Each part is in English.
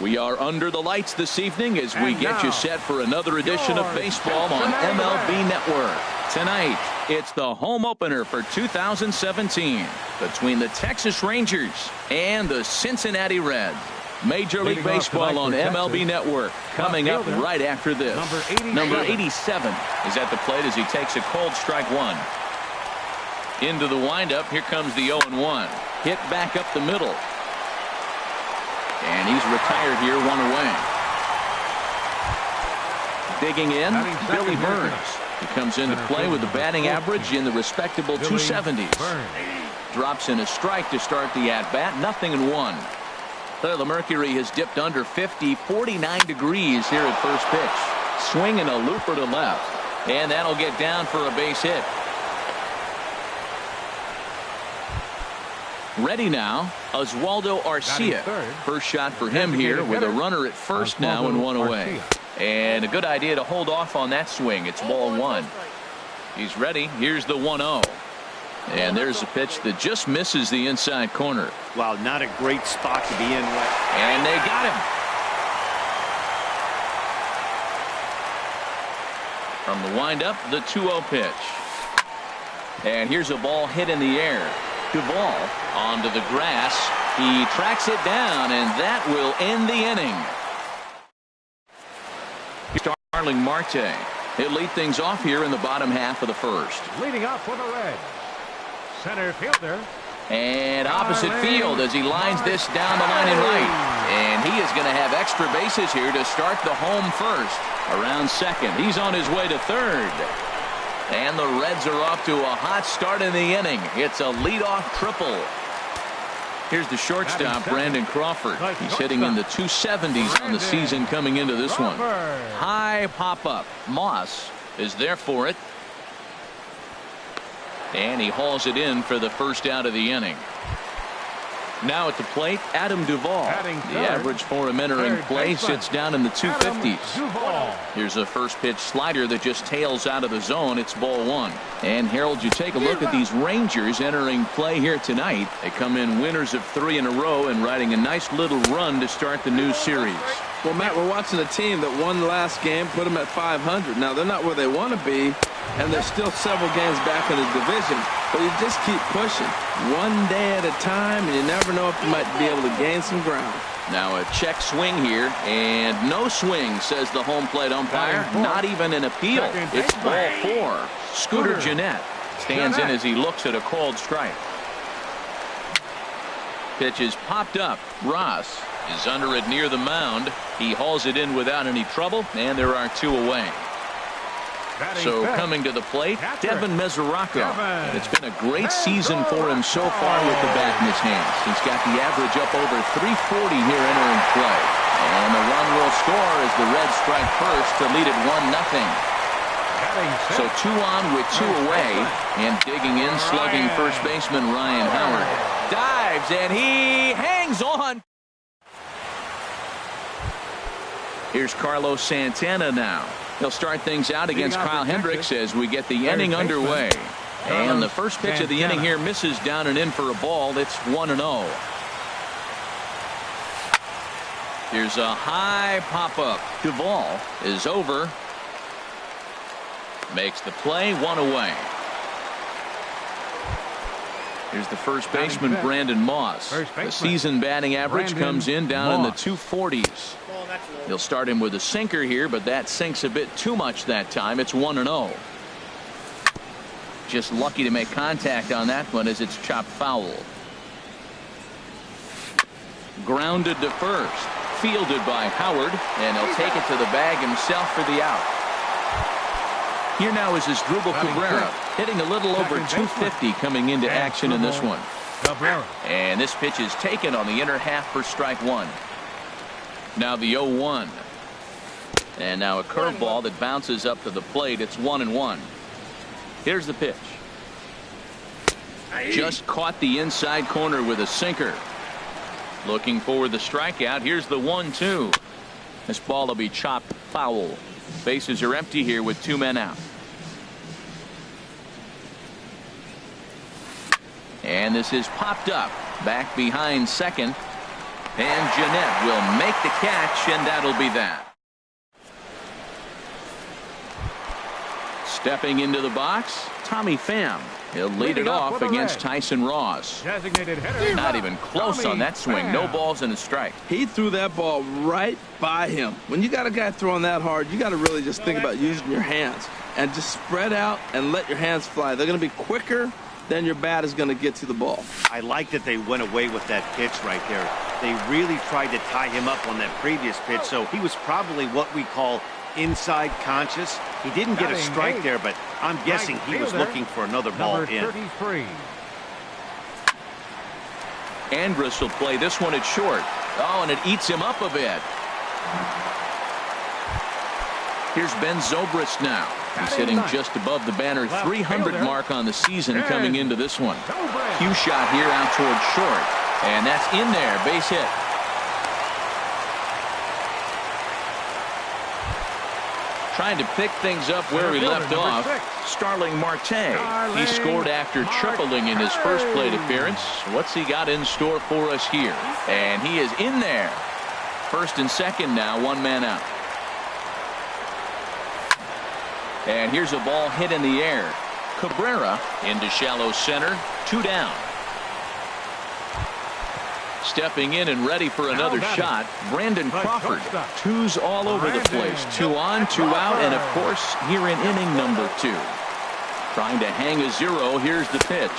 We are under the lights this evening as we get you set for another edition of baseball on MLB Network. Tonight, it's the home opener for 2017 between the Texas Rangers and the Cincinnati Reds. Major League Baseball on MLB Network coming up right after this. Number 87 is at the plate as he takes a cold strike one. Into the windup, here comes the 0-1. Hit back up the middle. And he's retired here, one away. Digging in, Billy Burns. He comes into play with a batting average in the respectable 270s. Drops in a strike to start the at-bat, 0-1. The mercury has dipped under 50, 49 degrees here at first pitch. Swinging a looper to left. And that'll get down for a base hit. Ready now, Oswaldo Arcia. First shot for him here with a runner at first now and one away. And a good idea to hold off on that swing. It's ball one. He's ready. Here's the 1-0. And there's a pitch that just misses the inside corner. Wow, not a great spot to be in. And they got him. From the windup, the 2-0 pitch. And here's a ball hit in the air. Duvall onto the grass. He tracks it down, and that will end the inning. Starling Marte. He'll lead things off here in the bottom half of the first. Leading off for the Reds, center fielder. And opposite field as he lines this down the line in right. And he is going to have extra bases here to start the home first. Around second. He's on his way to third. And the Reds are off to a hot start in the inning. It's a leadoff triple. Here's the shortstop, Brandon Crawford. He's hitting in the 270s on the season coming into this one. High pop-up. Moss is there for it. And he hauls it in for the first out of the inning. Now at the plate, Adam Duvall. The average for him entering play sits down in the 250s. Here's a first pitch slider that just tails out of the zone. It's ball one. And Harold, you take a look at these Rangers entering play here tonight. They come in winners of 3 in a row and riding a nice little run to start the new series. Well, Matt, we're watching a team that won the last game, put them at 500. Now, they're not where they want to be, and they're still several games back in the division. But you just keep pushing one day at a time, and you never know if you might be able to gain some ground. Now a check swing here, and no swing, says the home plate umpire. Not even an appeal. It's ball 4. Scooter Gennett stands in as he looks at a called strike. Pitch is popped up. Ross is under it near the mound. He hauls it in without any trouble, and there are 2 away. So coming to the plate, Devin Mesoraco. And it's been a great season for him so far with the bat in his hands. He's got the average up over 340 here entering play. And the run will score as the Reds strike first to lead it 1-0. So 2 on with 2 away. And digging in, slugging first baseman Ryan Howard. Dives, and he hangs on. Here's Carlos Santana now. He'll start things out against Kyle Hendricks as we get the inning underway. And the first pitch of the inning here misses down and in for a ball. It's 1-0. Here's a high pop-up. Duvall is over. Makes the play, 1 away. Here's the first baseman, Brandon Moss. The season batting average comes in down in the 240s. He'll start him with a sinker here, but that sinks a bit too much that time. It's 1-0. Just lucky to make contact on that one as it's chopped foul. Grounded to first. Fielded by Howard, and he'll take it to the bag himself for the out. Here now is Asdrubal Cabrera, hitting a little over 250 coming into action in this one. And this pitch is taken on the inner half for strike 1. Now the 0-1. And now a curveball that bounces up to the plate. It's 1-1. Here's the pitch. Just caught the inside corner with a sinker. Looking for the strikeout. Here's the 1-2. This ball will be chopped foul. Bases are empty here with 2 men out. And this is popped up back behind second. And Jeanette will make the catch, and that'll be that. Stepping into the box, Tommy Pham. He'll lead it off against Tyson Ross. Designated hitter. Not even close on that swing. No balls and a strike. He threw that ball right by him. When you got a guy throwing that hard, you got to really just think about using your hands and just spread out and let your hands fly. They're going to be quicker than your bat is going to get to the ball. I like that they went away with that pitch right there. They really tried to tie him up on that previous pitch, so he was probably what we call inside conscious. He didn't get a strike there, but I'm guessing he was looking for another ball in. 33. Andrus will play this one at short. Oh, and it eats him up a bit. Here's Ben Zobrist now. He's hitting just above the banner 300 mark on the season coming into this one. Cue shot here out towards short. And that's in there. Base hit. Trying to pick things up where he left off. Starling Marte. He scored after tripling in his first plate appearance. What's he got in store for us here? And he is in there. First and second now, one man out. And here's a ball hit in the air. Cabrera into shallow center. 2 down. Stepping in and ready for another shot, Brandon Crawford. 2s all over the place. 2 on, 2 out, and of course here in inning number 2. Trying to hang a 0. Here's the pitch.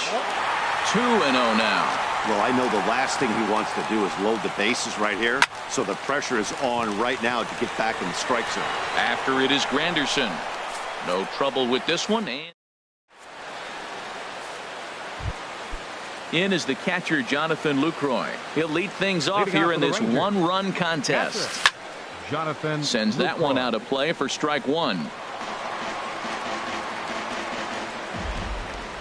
2-0 now. Well, I know the last thing he wants to do is load the bases right here, so the pressure is on right now to get back in the strike zone. After it is Granderson. No trouble with this one. And in is the catcher, Jonathan Lucroy. He'll lead things off here in this one-run contest. Jonathan sends that one out of play for strike 1.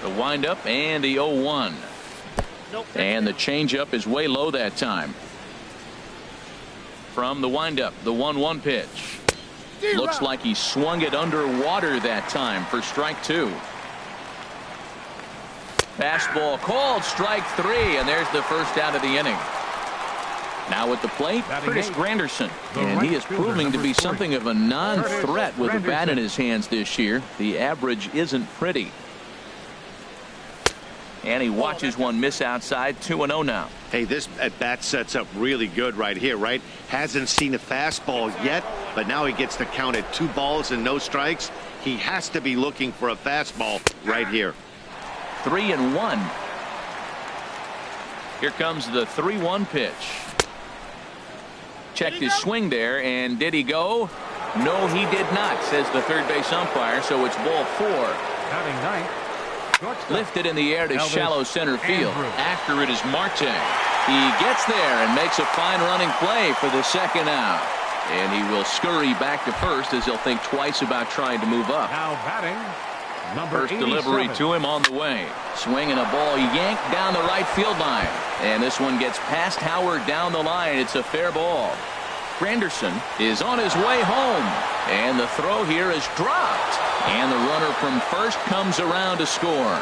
The windup and the 0-1. And the changeup is way low that time. From the windup, the 1-1 pitch. Looks like he swung it underwater that time for strike 2. Fastball called, strike 3, and there's the first out of the inning. Now at the plate, Curtis Granderson, and he is proving to be something of a non-threat with a bat in his hands this year. The average isn't pretty. And he watches one miss outside. 2-0 now. Hey, this at bat sets up really good right here, right? Hasn't seen a fastball yet, but now he gets to count at 2 balls and no strikes. He has to be looking for a fastball right here. 3-1. Here comes the 3-1 pitch. Checked his swing there, and did he go? No, he did not, says the third base umpire, so it's ball 4. Batting ninth. Lifted in the air to shallow center field. After it is Marte. He gets there and makes a fine running play for the second out. And he will scurry back to first as he'll think twice about trying to move up. Now batting, number First delivery to him on the way. Swinging a ball yanked down the right field line. And this one gets past Howard down the line. It's a fair ball. Granderson is on his way home. And the throw here is dropped. And the runner from first comes around to score.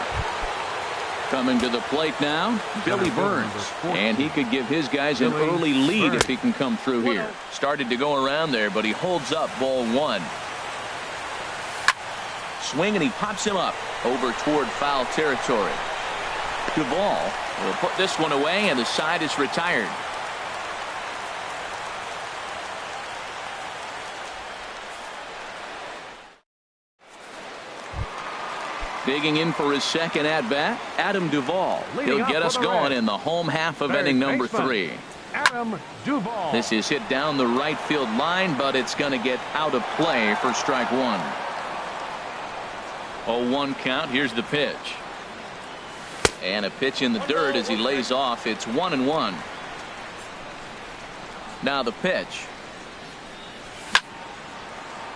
Coming to the plate now, Billy Burns. And he could give his guys an early lead if he can come through here. Started to go around there, but he holds up ball 1. Swing, and he pops him up over toward foul territory. Duvall will put this one away, and the side is retired. Digging in for his second at-bat, Adam Duvall. He'll get us going in the home half of inning number 3. Adam Duvall. This is hit down the right field line, but it's going to get out of play for strike 1. 0-1 count. Here's the pitch. And a pitch in the dirt as he lays off. It's 1-1. Now the pitch.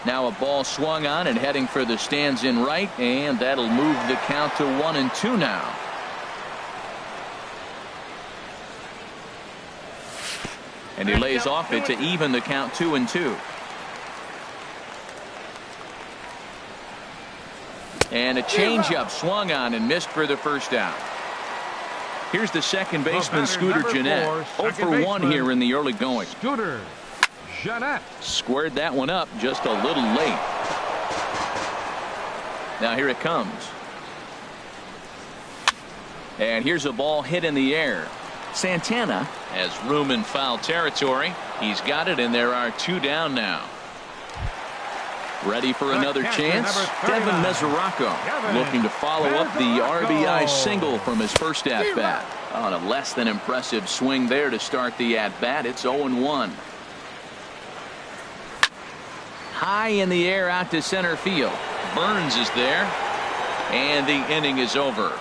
Now a ball swung on and heading for the stands in right, and that'll move the count to 1-2 now. And he lays off it to even the count 2-2. And a changeup swung on and missed for the first out. Here's the second baseman, Scooter Gennett. 0 for 1 here in the early going. Scooter Gennett Squared that one up just a little late. Now here it comes. And here's a ball hit in the air. Santana has room in foul territory. He's got it, and there are 2 down now. Ready for another chance. Devin Mesoraco looking to follow up the RBI single from his first at-bat. On a less than impressive swing there to start the at-bat. It's 0-1. High in the air out to center field. Burns is there, and the inning is over.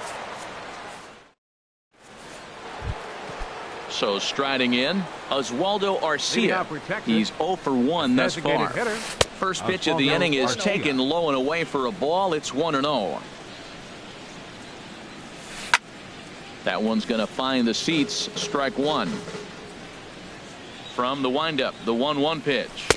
So striding in, Oswaldo Arcia. He's 0 for 1 thus far. First pitch of the inning is taken low and away for a ball. It's 1-0. That one's going to find the seats. Strike one. From the windup, the 1-1 pitch.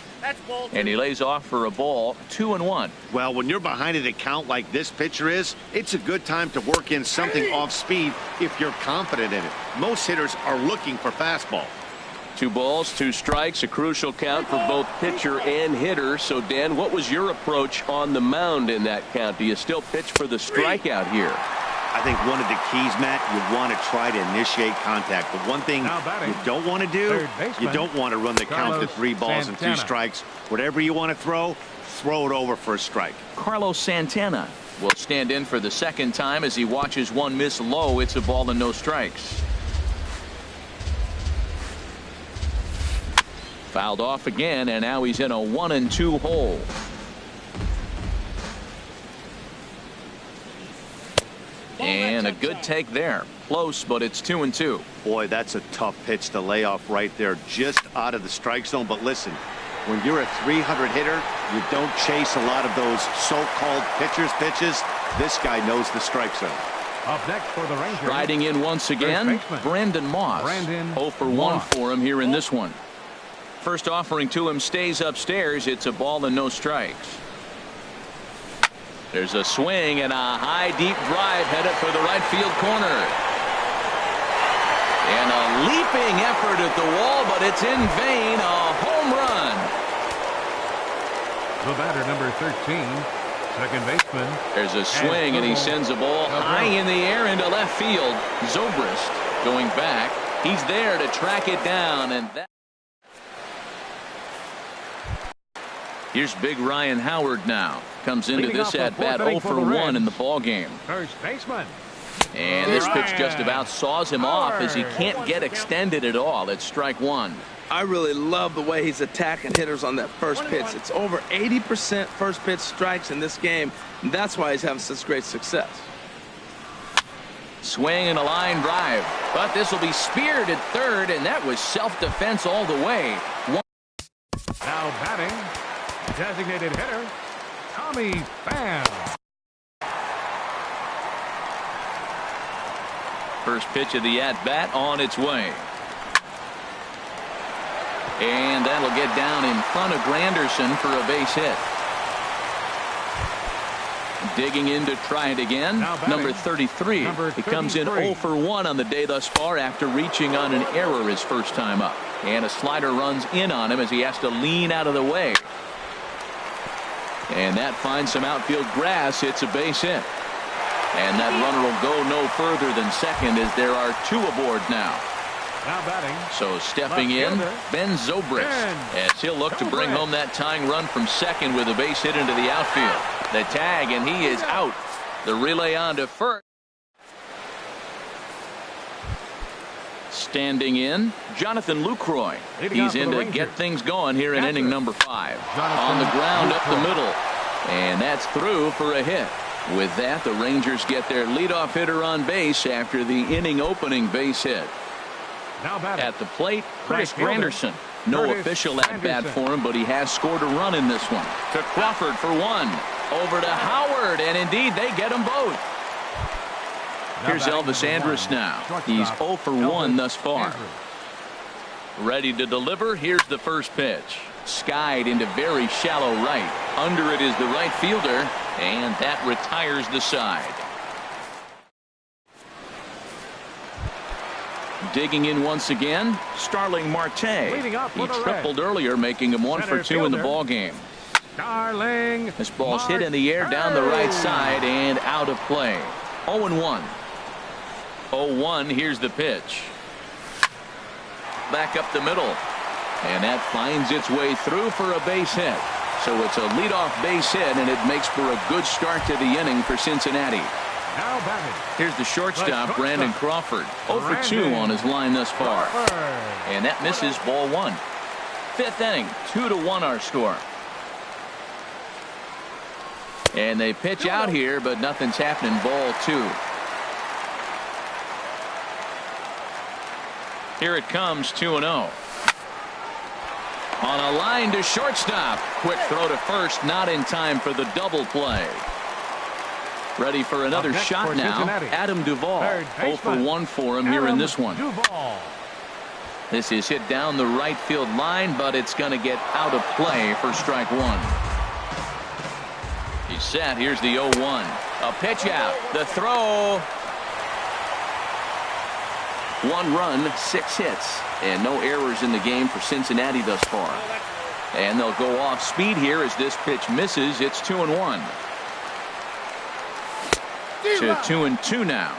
And he lays off for a ball. 2-1. Well, when you're behind at a count like this pitcher is, it's a good time to work in something off speed if you're confident in it. Most hitters are looking for fastball. 2 balls, 2 strikes, a crucial count for both pitcher and hitter. So, Dan, what was your approach on the mound in that count? Do you still pitch for the strikeout here? I think one of the keys, Matt, you want to try to initiate contact. The one thing you don't want to do, you don't want to run the count to 3 balls and 2 strikes. Whatever you want to throw it over for a strike. Carlos Santana will stand in for the second time as he watches one miss low. It's a ball and no strikes. Fouled off again, and now he's in a 1-2 hole. And a good take there. Close, but it's 2-2. Boy, that's a tough pitch to lay off right there, just out of the strike zone. But listen, when you're a 300 hitter, you don't chase a lot of those so-called pitches. This guy knows the strike zone. Up next for the Rangers. Riding in once again, Brandon Moss. 0 for 1 for him here in this one. First offering to him stays upstairs. It's a ball and no strikes. There's a swing and a high deep drive headed for the right field corner. And a leaping effort at the wall, but it's in vain. A home run. The batter, number 13, second baseman. There's a swing, and he sends a ball high in the air into left field. Zobrist going back. He's there to track it down, and that. Here's big Ryan Howard now. Comes into this at bat 0 for 1 in the ball game. First baseman. And this pitch just about saws him off as he can't get extended at all. It's strike one. I really love the way he's attacking hitters on that first pitch. It's over 80% first pitch strikes in this game, and that's why he's having such great success. Swing and a line drive, but this will be speared at third, and that was self-defense all the way. Now batting, designated hitter, Tommy Pham. First pitch of the at-bat on its way. And that'll get down in front of Granderson for a base hit. Digging in to try it again. Number 33. He comes in 0 for 1 on the day thus far after reaching on an error his first time up. And a slider runs in on him as he has to lean out of the way. And that finds some outfield grass. It's a base hit. And that runner will go no further than second as there are 2 aboard now. Now batting. So stepping in, Ben Zobrist, as he'll look to bring home that tying run from second with a base hit into the outfield. The tag, and he is out. The relay on to first. Standing in, Jonathan Lucroy. He's in to get things going here in inning number 5. On the ground up the middle. And that's through for a hit. With that, the Rangers get their leadoff hitter on base after the inning opening base hit. At the plate, Chris Granderson. No official at bat for him, but he has scored a run in this one. To Crawford for 1. Over to Howard, and indeed they get them both. Here's Elvis Andrus now. He's 0 for 1 thus far. Ready to deliver. Here's the first pitch. Skied into very shallow right. Under it is the right fielder, and that retires the side. digging in once again, Starling Marte. Leading up He for the tripled Reds. earlier, making him 1 for 2 in the Center ball game. Starling This ball's hit in the air down the right side and out of play. 0-1. 0-1. Here's the pitch. Back up the middle. And that finds its way through for a base hit. So it's a leadoff base hit, and it makes for a good start to the inning for Cincinnati. Now batting. Here's the shortstop, Brandon Crawford. 0 for 2 on his line thus far. And that misses, ball 1. Fifth inning, 2-1 our score. And they pitch out here, but nothing's happening, ball 2. Here it comes, 2-0. On a line to shortstop. Quick throw to first, not in time for the double play. Ready for another shot now. Adam Duvall. 0 for 1 for him here in this one. This is hit down the right field line, but it's going to get out of play for strike 1. He's set. Here's the 0-1. A pitch out. The throw. 1 run, 6 hits, and no errors in the game for Cincinnati thus far. And they'll go off speed here as this pitch misses. It's 2-1. To 2-2 now.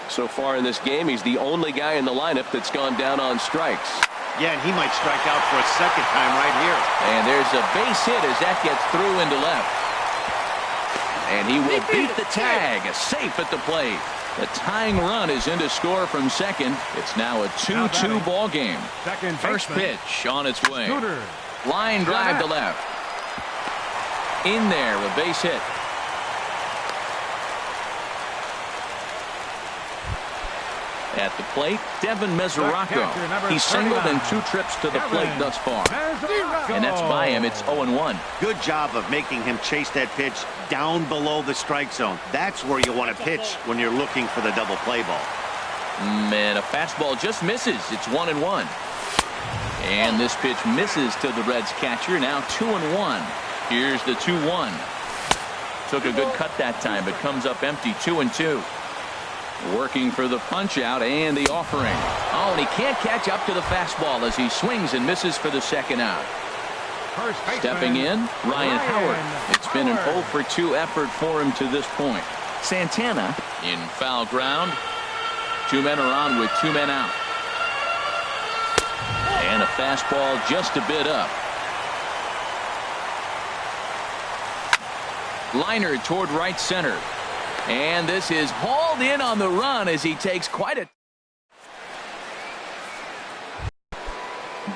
So far in this game, he's the only guy in the lineup that's gone down on strikes. Yeah, and he might strike out for a second time right here. And there's a base hit as that gets through into left. And he will beat the tag. Safe at the plate. The tying run is in to score from second. It's now a 2-2 ball game. First pitch on its way. Line drive to left. In there, a base hit. At the plate, Devin Mesoraco. He's singled in 2 trips to the plate thus far. And that's by him. It's 0-1. Good job of making him chase that pitch down below the strike zone. That's where you want to pitch when you're looking for the double play ball. And a fastball just misses. It's 1-1. And this pitch misses to the Reds catcher. Now 2-1. Here's the 2-1. Took a good cut that time, but comes up empty. 2-2. Working for the punch out and the offering. Oh, and he can't catch up to the fastball as he swings and misses for the second out. Stepping in, Ryan Howard. It's been an 0 for 2 effort for him to this point. Santana in foul ground. 2 men are on with 2 men out. And a fastball just a bit up. Liner toward right center. And this is hauled in on the run as he takes quite a...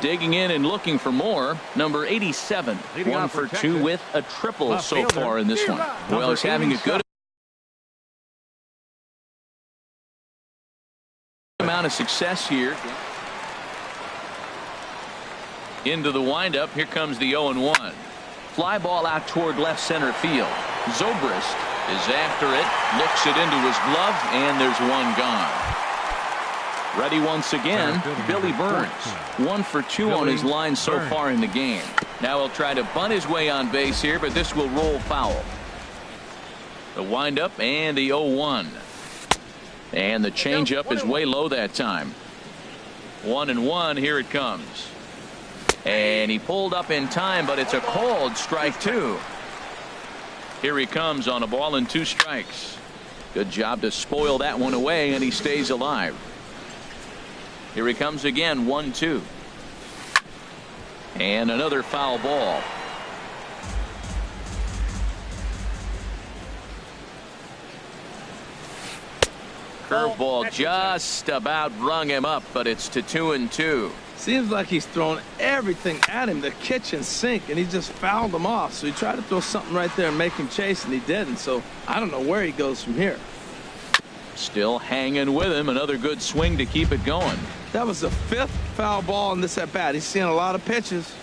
Digging in and looking for more. Number 87. 1 for 2 with a triple so far in this one. Well, he's having a good amount of success here. Into the windup. Here comes the 0-1. Fly ball out toward left center field. Zobrist is after it, looks it into his glove, and there's one gone. Ready once again, Billy Burns. 1 for 2 on his line so far in the game. Now he'll try to bunt his way on base here, but this will roll foul. The windup and the 0-1. And the changeup is way low that time. 1-1, here it comes. And he pulled up in time, but it's a called strike 2. Here he comes on a ball and 2 strikes. Good job to spoil that one away, and he stays alive. Here he comes again, 1-2. And another foul ball. Curveball just about rung him up, but it's to 2-2. Seems like he's throwing everything at him, the kitchen sink, and he just fouled him off. So he tried to throw something right there and make him chase, and he didn't. So I don't know where he goes from here. Still hanging with him. Another good swing to keep it going. That was the 5th foul ball in this at-bat. He's seeing a lot of pitches.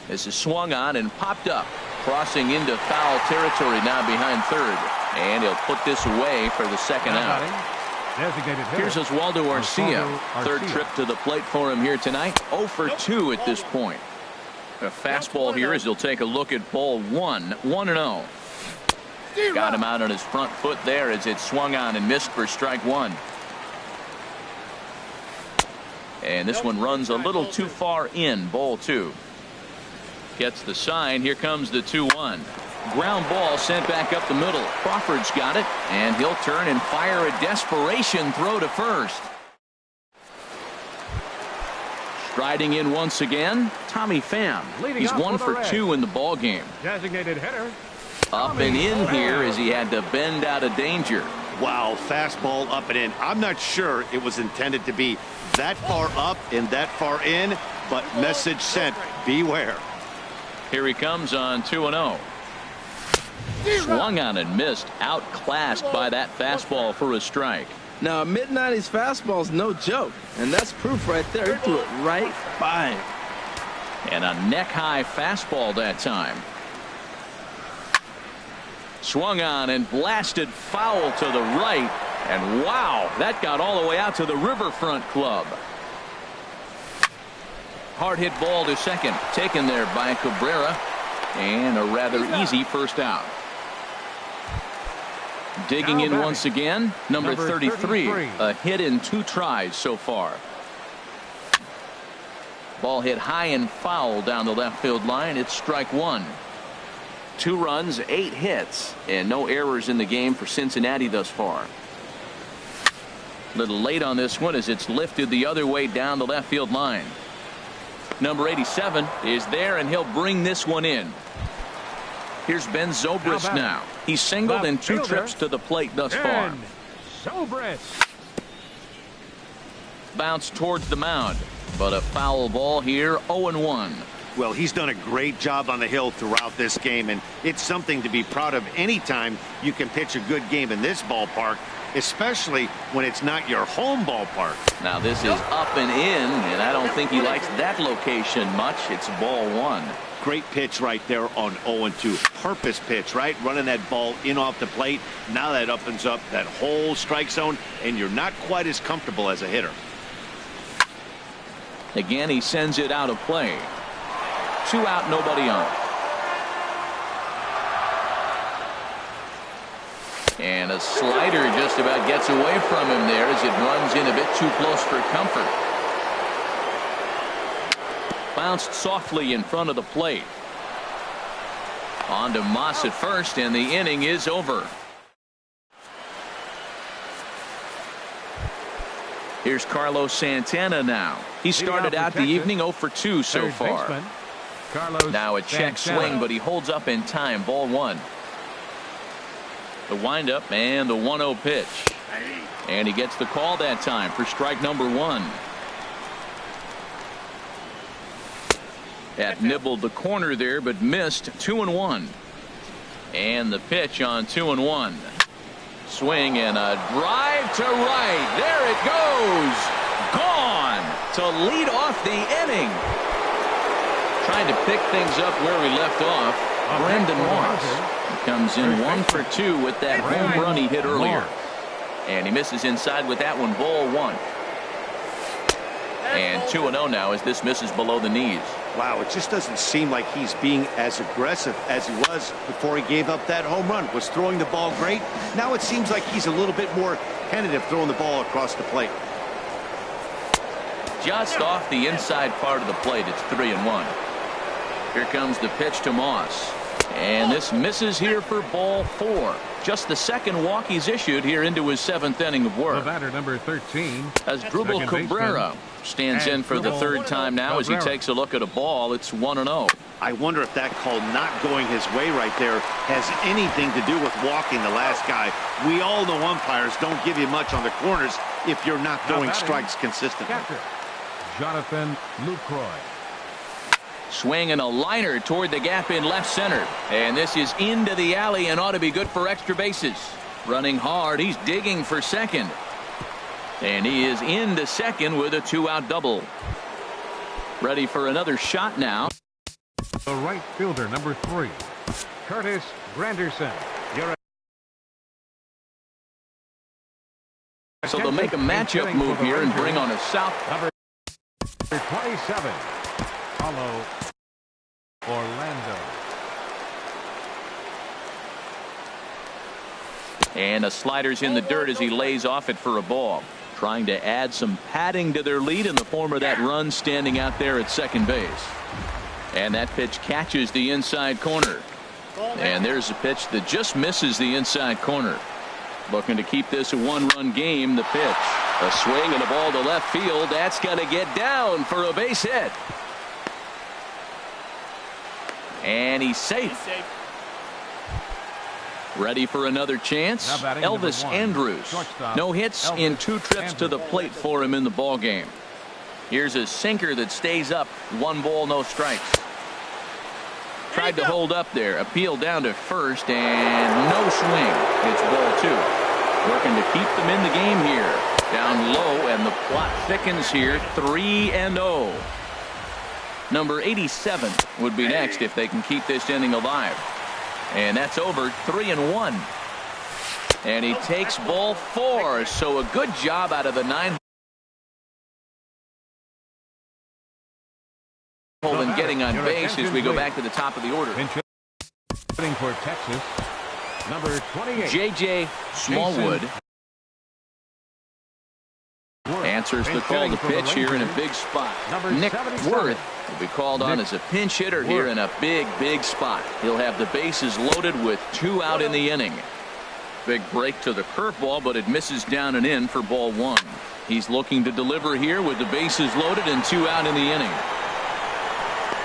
This is swung on and popped up. Crossing into foul territory now behind third. And he'll put this away for the second out. Here's Oswaldo Arcia. Third trip to the plate for him here tonight. 0 for 2 at this point. A fastball here as he'll take a look at ball 1. 1-0. Got him out on his front foot there as it swung on and missed for strike 1. And this one runs a little too far in. Ball 2. Gets the sign. Here comes the 2-1. Ground ball sent back up the middle. Crawford's got it, and he'll turn and fire a desperation throw to first. Striding in once again, Tommy Pham. He's 1 for 2 in the ball game. Designated hitter. Up and in here as he had to bend out of danger. Wow, fastball up and in. I'm not sure it was intended to be that far up and that far in, but message sent, beware. Here he comes on 2-0. Swung on and missed, outclassed by that fastball for a strike. Now, a mid-90s fastball is no joke, and that's proof right there. He threw it right by him. And a neck-high fastball that time. Swung on and blasted foul to the right, and wow, that got all the way out to the Riverfront Club. Hard hit ball to second, taken there by Cabrera, and a rather easy first out. Digging in once again, number 33, a hit in 2 tries so far. Ball hit high and foul down the left field line. It's strike 1. 2 runs, 8 hits, and no errors in the game for Cincinnati thus far. Little late on this one as it's lifted the other way down the left field line. Number 87 is there, and he'll bring this one in. Here's Ben Zobrist now. He's singled in 2 trips to the plate thus far. Zobrist. Bounce towards the mound, but a foul ball here, 0-1. Well, he's done a great job on the hill throughout this game, and it's something to be proud of anytime you can pitch a good game in this ballpark, especially when it's not your home ballpark. Now this is up and in, and I don't think he likes that location much. It's ball 1. Great pitch right there on 0-2. Purpose pitch, right? Running that ball in off the plate. Now that opens up that whole strike zone, and you're not quite as comfortable as a hitter. Again, he sends it out of play. 2 out, nobody on. And a slider just about gets away from him there as it runs in a bit too close for comfort. Bounced softly in front of the plate. On to Moss at first, and the inning is over. Here's Carlos Santana now. He started out the evening 0 for 2 so far. Now a check swing, but he holds up in time. Ball 1. The windup and the 1-0 pitch. And he gets the call that time for strike number 1. That nibbled the corner there, but missed. 2-1. And the pitch on 2-1. Swing and a drive to right. There it goes. Gone to lead off the inning. Trying to pick things up where we left off. Brandon Moss. He comes in 1 for 2 with that home run he hit earlier. And he misses inside with that one. Ball 1. And 2-0 now as this misses below the knees. Wow, it just doesn't seem like he's being as aggressive as he was before he gave up that home run. Was throwing the ball great. Now it seems like he's a little bit more tentative throwing the ball across the plate. Just off the inside part of the plate. It's 3-1. Here comes the pitch to Moss. And this misses here for ball 4. Just the second walk he's issued here into his 7th inning of work. The batter, number 13. Asdrubal Cabrera stands in for the 3rd time now as he takes a look at a ball. It's 1-0. I wonder if that call not going his way right there has anything to do with walking the last guy. We all know umpires don't give you much on the corners if you're not throwing strikes consistently. Catcher, Jonathan Lucroy. Swing and a liner toward the gap in left center. And this is into the alley and ought to be good for extra bases. Running hard. He's digging for second. And he is into second with a 2-out double. Ready for another shot now. The right fielder, number 3, Curtis Granderson. So they'll make a matchup move here and bring on a south. Number 27, Paulo Orlando. And a slider's in the dirt as he lays off it for a ball. trying to add some padding to their lead in the form of that run standing out there at second base. And that pitch catches the inside corner. And there's a pitch that just misses the inside corner. Looking to keep this a one-run game. The pitch. A swing and a ball to left field. That's going to get down for a base hit. And he's safe. Ready for another chance. Elvis Andrews. No hits in 2 trips to the plate for him in the ball game. Here's a sinker that stays up. 1 ball, no strikes. Tried to hold up there. Appeal down to first and no swing. It's ball 2. Working to keep them in the game here. Down low and the plot thickens here. 3-0. Number 87 would be next if they can keep this inning alive. And that's over. 3-1. And he takes ball 4. So a good job out of the 9. And getting on base as we go back to the top of the order. For Texas, number 28. J.J. Smallwood answers the call to pitch here in a big spot. Nick Worth will be called on as a pinch hitter here in a big spot. He'll have the bases loaded with 2 out in the inning. Big break to the curveball, but it misses down and in for ball 1. He's looking to deliver here with the bases loaded and 2 out in the inning.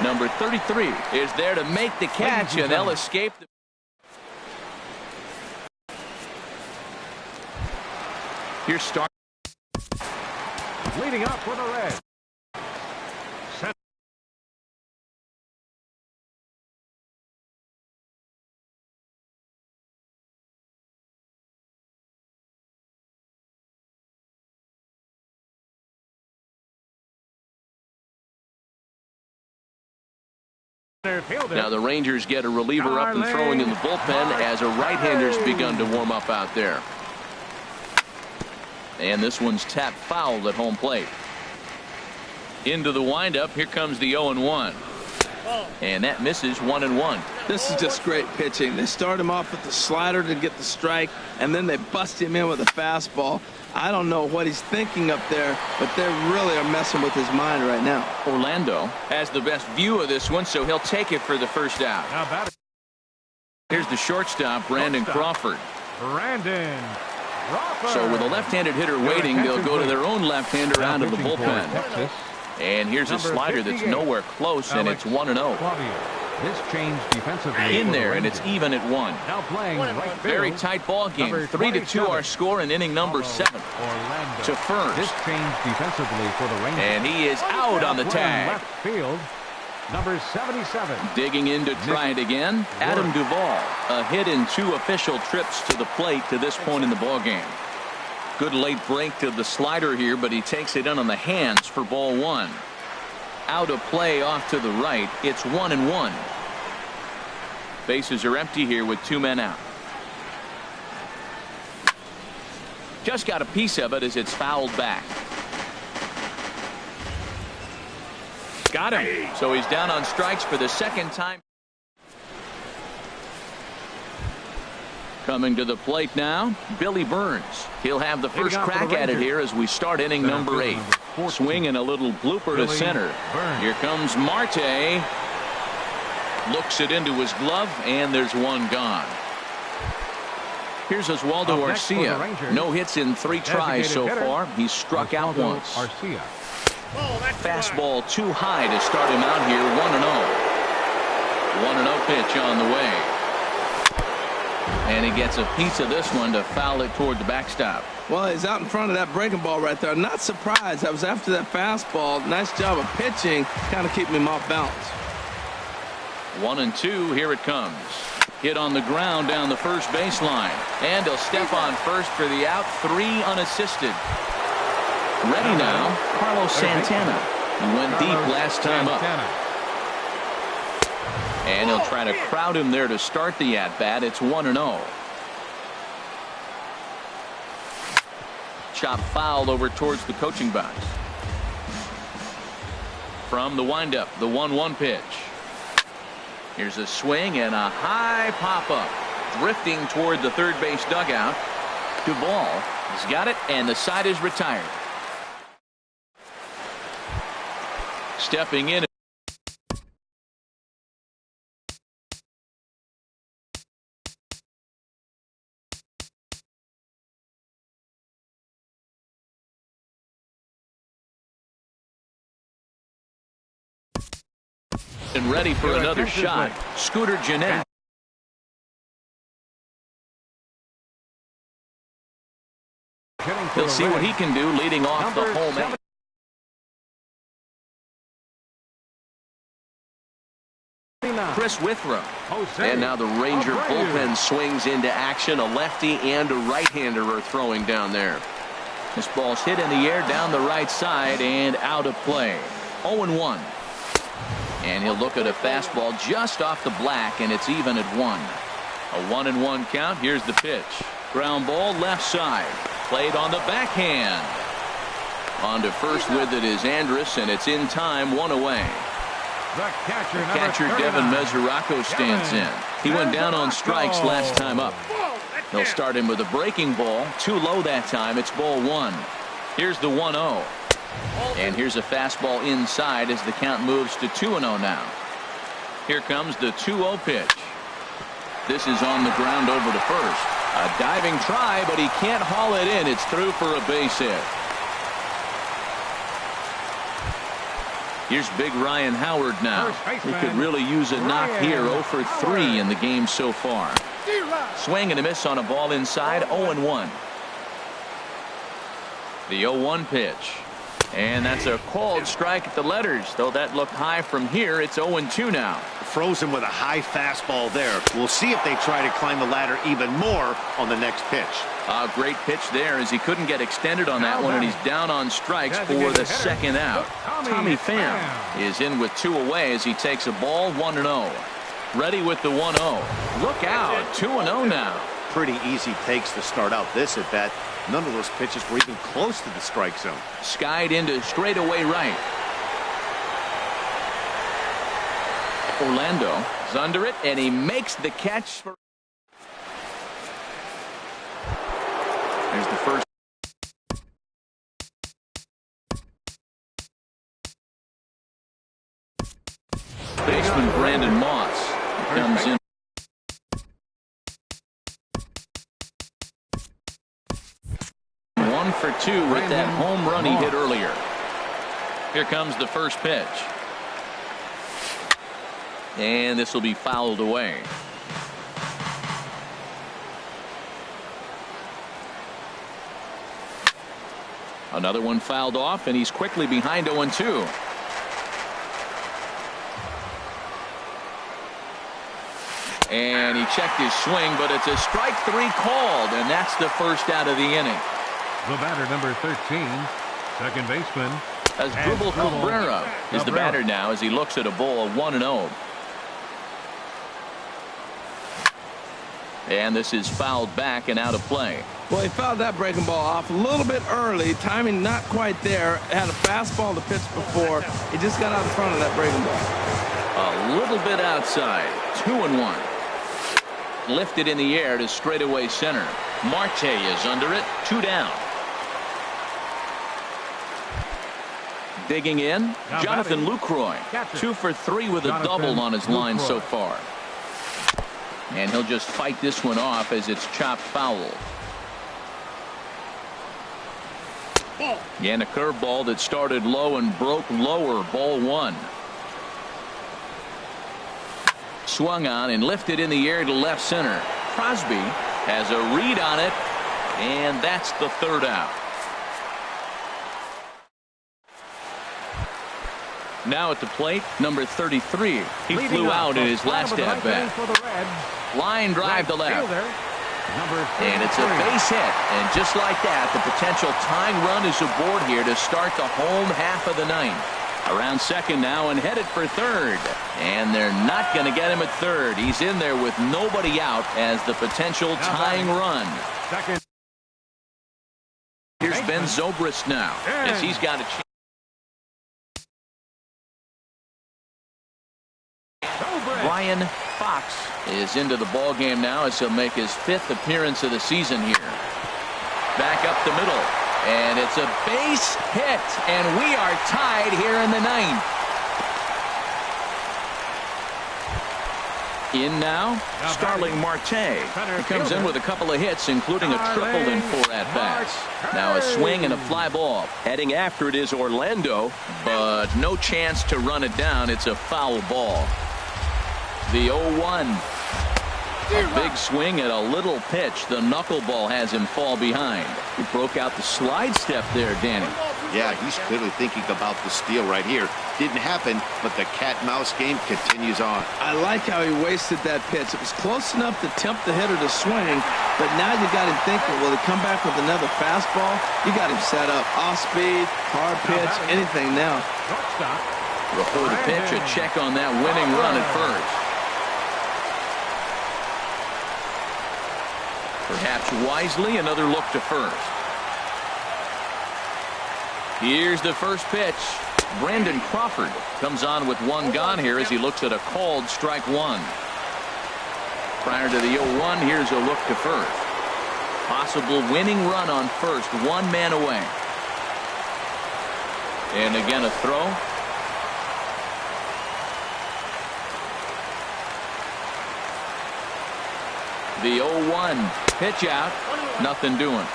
Number 33 is there to make the catch, and they'll escape. Here's start. Leading up for the Reds. Now the Rangers get a reliever up and throwing in the bullpen as a right-hander's begun to warm up out there. And this one's tapped foul at home plate. Into the windup. Here comes the 0-1. And that misses 1-1. This is just great pitching. They start him off with the slider to get the strike, and then they bust him in with a fastball. I don't know what he's thinking up there, but they really are messing with his mind right now. Orlando has the best view of this one, so he'll take it for the first out. Here's the shortstop, Brandon Crawford. Brandon Crawford. So with a left-handed hitter waiting, they'll go to their own left-hander out of the bullpen. And here's a slider that's nowhere close, and it's 1-0. This change defensively in there, and it's even at 1. Now playing right field. Very tight ball game. 3-2 our score in inning number 7. Orlando. To first. This change defensively for the Rangers. And he is out on the tag. Left field. Number 77. Digging in to try it again. Adam Duvall. A hit in 2 official trips to the plate to this point in the ball game. Good late break to the slider here, but he takes it in on the hands for ball 1. Out of play off to the right. It's 1-1. Bases are empty here with 2 men out. Just got a piece of it as it's fouled back. Got him. So he's down on strikes for the second time. Coming to the plate now, Billy Burns. He'll have the first crack at it here as we start inning number 8. Swing and a little blooper to center. Here comes Marte. Looks it into his glove, and there's 1 gone. Here's Oswaldo Arcia. No hits in 3 tries so far. He's struck out once. Fastball too high to start him out here. 1-0. 1-0 pitch on the way. And he gets a piece of this one to foul it toward the backstop. Well, he's out in front of that breaking ball right there. Not surprised. I was after that fastball. Nice job of pitching, kind of keeping him off balance. 1-2. Here it comes. Hit on the ground down the first baseline. And he'll step on first for the out. 3 unassisted. Ready now, Carlos Santana. He went deep last time up. And he'll try to crowd him there to start the at-bat. It's 1-0. Chop foul over towards the coaching box. From the windup, the 1-1 pitch. Here's a swing and a high pop-up. Drifting toward the third base dugout. 2-2 ball. He's got it, and the side is retired. Stepping in. And ready for another shot. Scooter Gennett. He'll see what he can do leading off the home end. Chris Withrow. And now the Ranger bullpen swings into action. A lefty and a right-hander are throwing down there. This ball's hit in the air down the right side and out of play. 0-1. And he'll look at a fastball just off the black, and it's even at 1. A 1-1 count. Here's the pitch. Ground ball left side. Played on the backhand. On to first with it is Andrus, and it's in time, 1 away. The catcher Devin Mesoraco stands in. He went down on strikes last time up. He'll start him with a breaking ball. Too low that time. It's ball 1. Here's the 1-0. And here's a fastball inside as the count moves to 2-0 now. Here comes the 2-0 pitch. This is on the ground over to first. A diving try, but he can't haul it in. It's through for a base hit. Here's big Ryan Howard now. He could really use a knock here. 0 for 3 in the game so far. Swing and a miss on a ball inside. 0-1. The 0-1 pitch. And that's a called strike at the letters. Though that looked high from here, it's 0-2 now. Frozen with a high fastball there. We'll see if they try to climb the ladder even more on the next pitch. A great pitch there as he couldn't get extended on that one, and he's down on strikes for the second out. Tommy Pham is in with 2 away as he takes a ball. 1-0. Ready with the 1-0. Look out. 2-0 now. Pretty easy takes to start out this at bat. None of those pitches were even close to the strike zone. Skied into straightaway right. Orlando is under it, and he makes the catch. For there's the first. Baseman Brandon Moss comes in. For 2 with that home run he hit earlier. Here comes the first pitch. And this will be fouled away. Another one fouled off, and he's quickly behind 0-2. And he checked his swing, but it's a strike 3 called, and that's the first out of the inning. The batter, number 13, second baseman. As Dribble Cabrera is the batter now as he looks at a ball 1-0. And this is fouled back and out of play. Well, he fouled that breaking ball off a little bit early. Timing not quite there. Had a fastball to pitch before. He just got out in front of that breaking ball. A little bit outside. 2-1. Lifted in the air to straightaway center. Marte is under it. 2 down. Digging in, Jonathan Lucroy. 2 for 3 with a double on his line so far. And he'll just fight this one off as it's chopped foul. And a curveball that started low and broke lower. Ball 1. Swung on and lifted in the air to left center. Crosby has a read on it, and that's the 3rd out. Now at the plate, number 33. He flew out in his last at bat. Line drive to left. And it's a base hit. And just like that, the potential tying run is aboard here to start the home half of the 9th. Around second now and headed for third. And they're not going to get him at third. He's in there with nobody out as the potential tying run. Here's Ben Zobrist now as he's got a chance. Brian Fox is into the ball game now as he'll make his 5th appearance of the season here. back up the middle. And it's a base hit, and we are tied here in the ninth. In now, Starling Marte. He comes in with a couple of hits, including a triple in 4 at-bats. Now a swing and a fly ball. Heading after it is Orlando, but no chance to run it down. It's a foul ball. The 0-1. A big swing at a little pitch. The knuckleball has him fall behind. He broke out the slide step there, Danny. Yeah, he's clearly thinking about the steal right here. Didn't happen, but the cat-mouse game continues on. I like how he wasted that pitch. It was close enough to tempt the hitter to swing, but now you got him thinking, will he come back with another fastball? You got him set up. Off speed, hard pitch, anything now. Before the pitch, a check on that winning run at first. Perhaps wisely, another look to first. Here's the first pitch. Brandon Crawford comes on with one gone here as he looks at a called strike one. Prior to the 0-1, here's a look to first. Possible winning run on first, one man away. And again a throw. The 0-1 pitch out, nothing doing.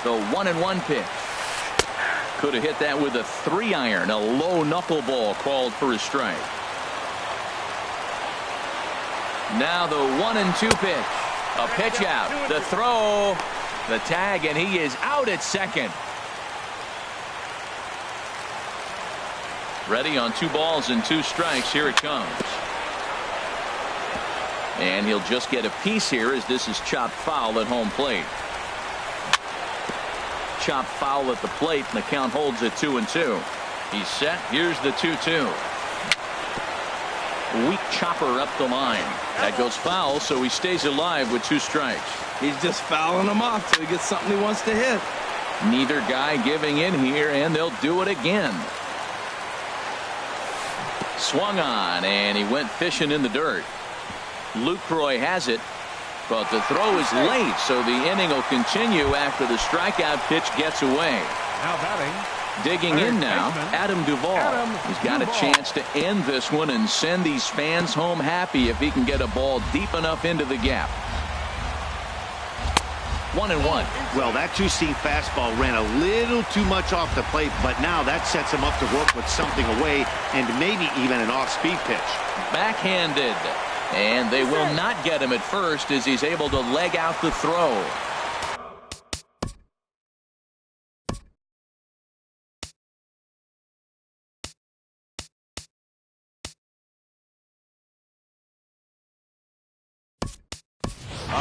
The 1-1 pitch. Could have hit that with a 3-iron. A low knuckleball called for a strike. Now the 1-2 pitch. A pitch out. The throw. The tag, and he is out at second. Ready on 2 balls and 2 strikes. Here it comes. And he'll just get a piece here as this is chopped foul at home plate. Chopped foul at the plate, and the count holds at 2-2. He's set. Here's the 2-2. Weak chopper up the line. That goes foul, so he stays alive with 2 strikes. He's just fouling them off till he gets something he wants to hit. Neither guy giving in here, and they'll do it again. Swung on, and he went fishing in the dirt. Lucroy has it, but the throw is late, so the inning will continue after the strikeout pitch gets away. Now batting. Digging in now, Adam Duvall. He's got a chance to end this one and send these fans home happy if he can get a ball deep enough into the gap. 1-1. Well, that two-seam fastball ran a little too much off the plate, but now that sets him up to work with something away and maybe even an off-speed pitch. Backhanded. And they will not get him at first as he's able to leg out the throw.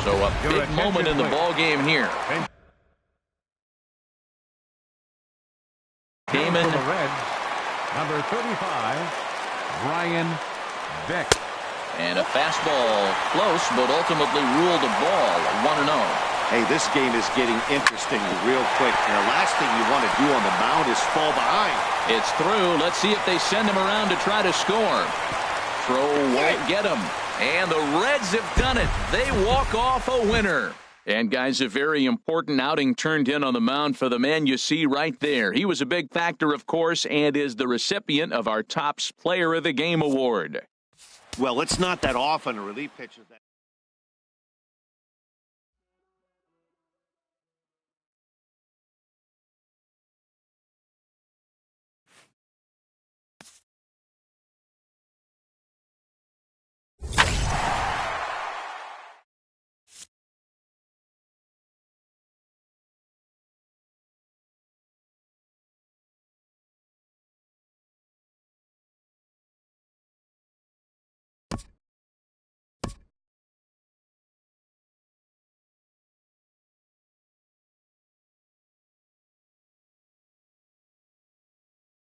So a big moment in the ball game here. Came in. The Reds, number 35, Ryan Beck. And a fastball close, but ultimately ruled a ball. 1-0. Hey, this game is getting interesting real quick. And the last thing you want to do on the mound is fall behind. It's through. Let's see if they send him around to try to score. Throw won't get him. And the Reds have done it. They walk off a winner. And, guys, a very important outing turned in on the mound for the man you see right there. He was a big factor, of course, and is the recipient of our Topps Player of the Game award. Well, it's not that often a relief pitcher that